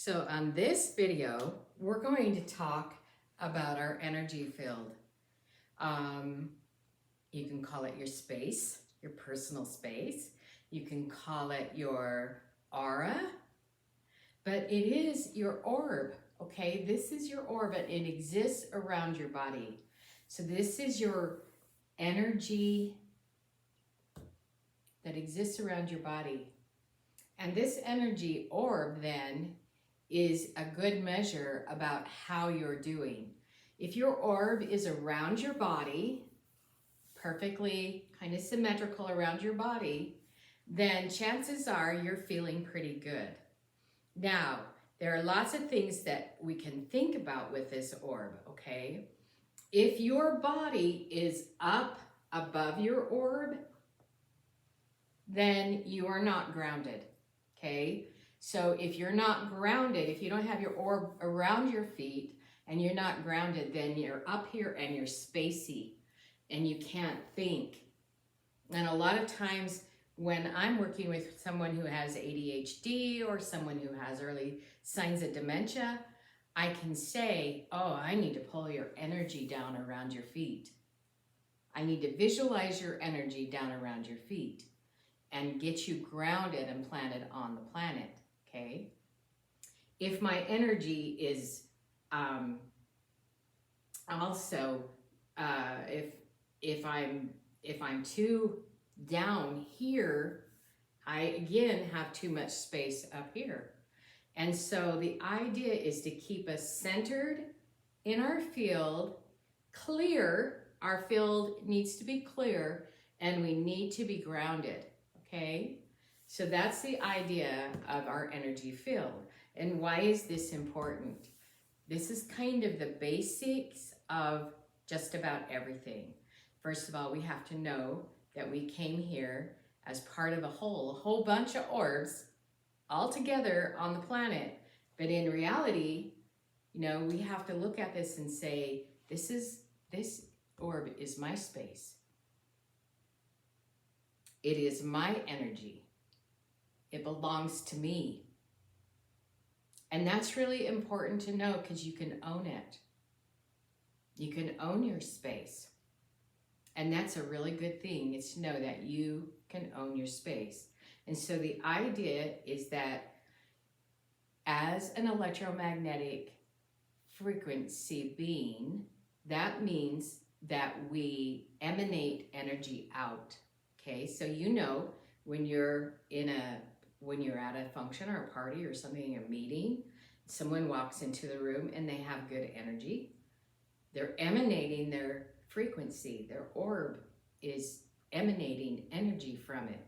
So on this video, we're going to talk about our energy field. Um, you can call it your space, your personal space. You can call it your aura, but it is your orb, okay? This is your orb, and it exists around your body. So this is your energy that exists around your body. And this energy orb then is a good measure about how you're doing. If your orb is around your body, perfectly kind of symmetrical around your body, then chances are you're feeling pretty good. Now, there are lots of things that we can think about with this orb, okay? If your body is up above your orb, then you are not grounded, okay? So if you're not grounded, if you don't have your orb around your feet and you're not grounded, then you're up here and you're spacey and you can't think. And a lot of times when I'm working with someone who has ADHD or someone who has early signs of dementia, I can say, oh, I need to pull your energy down around your feet. I need to visualize your energy down around your feet and get you grounded and planted on the planet, okay? If my energy is also, if I'm too down here, I again have too much space up here. And so the idea is to keep us centered in our field, clear. Our field needs to be clear, and we need to be grounded. Okay, so that's the idea of our energy field. And why is this important? This is kind of the basics of just about everything. First of all, we have to know that we came here as part of a whole bunch of orbs all together on the planet. But in reality, you know, we have to look at this and say, this orb is my space. It is my energy. It belongs to me. And that's really important to know because you can own it. You can own your space. And that's a really good thing, is to know that you can own your space. And so the idea is that as an electromagnetic frequency being, that means that we emanate energy out. Okay, so you know when you're at a function or a party or something, a meeting, someone walks into the room and they have good energy. They're emanating their frequency. Their orb is emanating energy from it,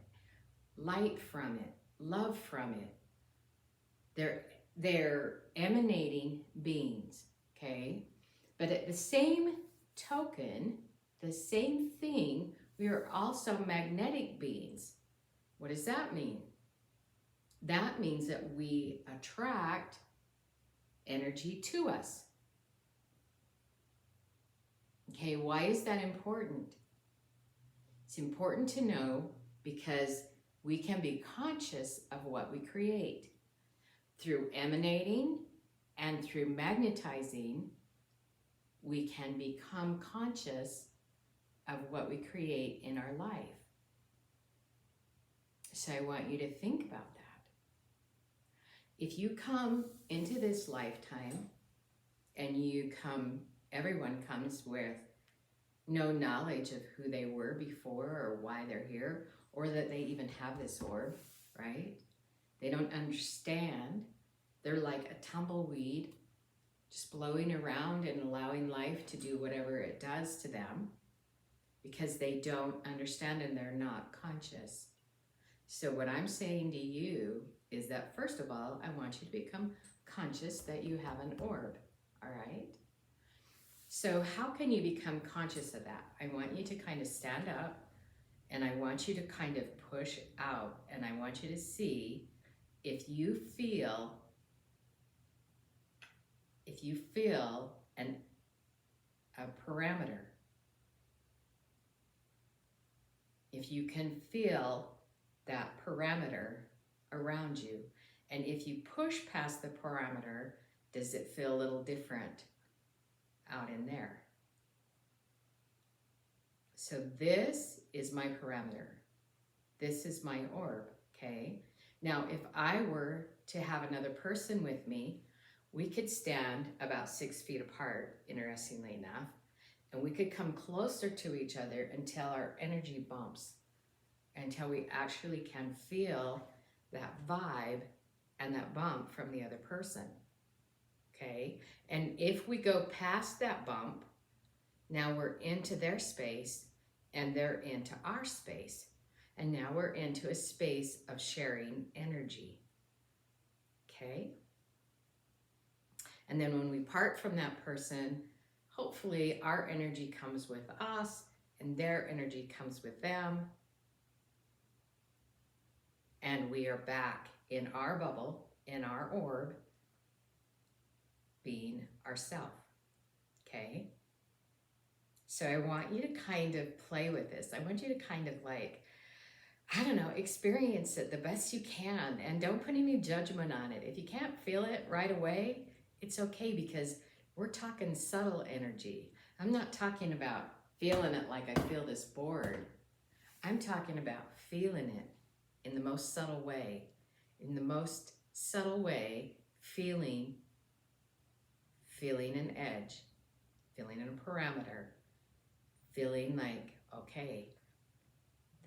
light from it, love from it. They're emanating beings, okay? But at the same token, the same thing, we are also magnetic beings. What does that mean? That means that we attract energy to us. Okay, why is that important? It's important to know because we can be conscious of what we create. Through emanating and through magnetizing, we can become conscious of what we create in our life. So I want you to think about that. If you come into this lifetime and everyone comes with no knowledge of who they were before or why they're here, or that they even have this orb, right? They don't understand. They're like a tumbleweed, just blowing around and allowing life to do whatever it does to them because they don't understand and they're not conscious. So what I'm saying to you is that, first of all, I want you to become conscious that you have an orb, all right? So how can you become conscious of that? I want you to kind of stand up and I want you to kind of push out and I want you to see if you feel a parameter. If you can feel that parameter around you. And if you push past the parameter, does it feel a little different out in there? So this is my parameter. This is my orb, okay? Now, if I were to have another person with me, we could stand about 6 feet apart, interestingly enough, and we could come closer to each other until our energy bumps, until we actually can feel that vibe and that bump from the other person, okay? And if we go past that bump, now we're into their space and they're into our space. And now we're into a space of sharing energy, okay? And then when we part from that person, hopefully our energy comes with us and their energy comes with them. And we are back in our bubble, in our orb, being ourself, okay? So I want you to kind of play with this. I want you to kind of like, I don't know, experience it the best you can and don't put any judgment on it. If you can't feel it right away, it's okay, because we're talking subtle energy. I'm not talking about feeling it like I feel this board. I'm talking about feeling it in the most subtle way. In the most subtle way, feeling an edge, feeling a parameter, feeling like, okay,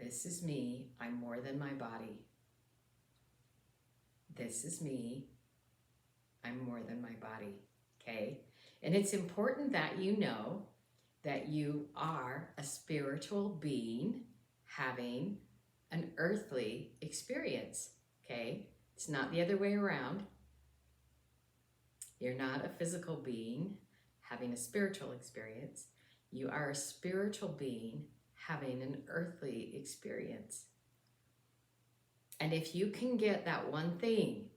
this is me, I'm more than my body. This is me, I'm more than my body, okay? And it's important that you know that you are a spiritual being having an earthly experience, okay? It's not the other way around. You're not a physical being having a spiritual experience. You are a spiritual being having an earthly experience. And if you can get that one thing,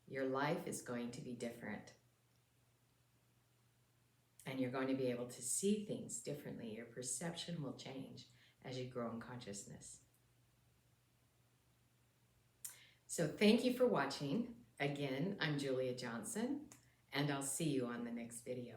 your life is going to be different. And you're going to be able to see things differently. Your perception will change as you grow in consciousness. So thank you for watching. Again, I'm Julia Johnson, and I'll see you on the next video.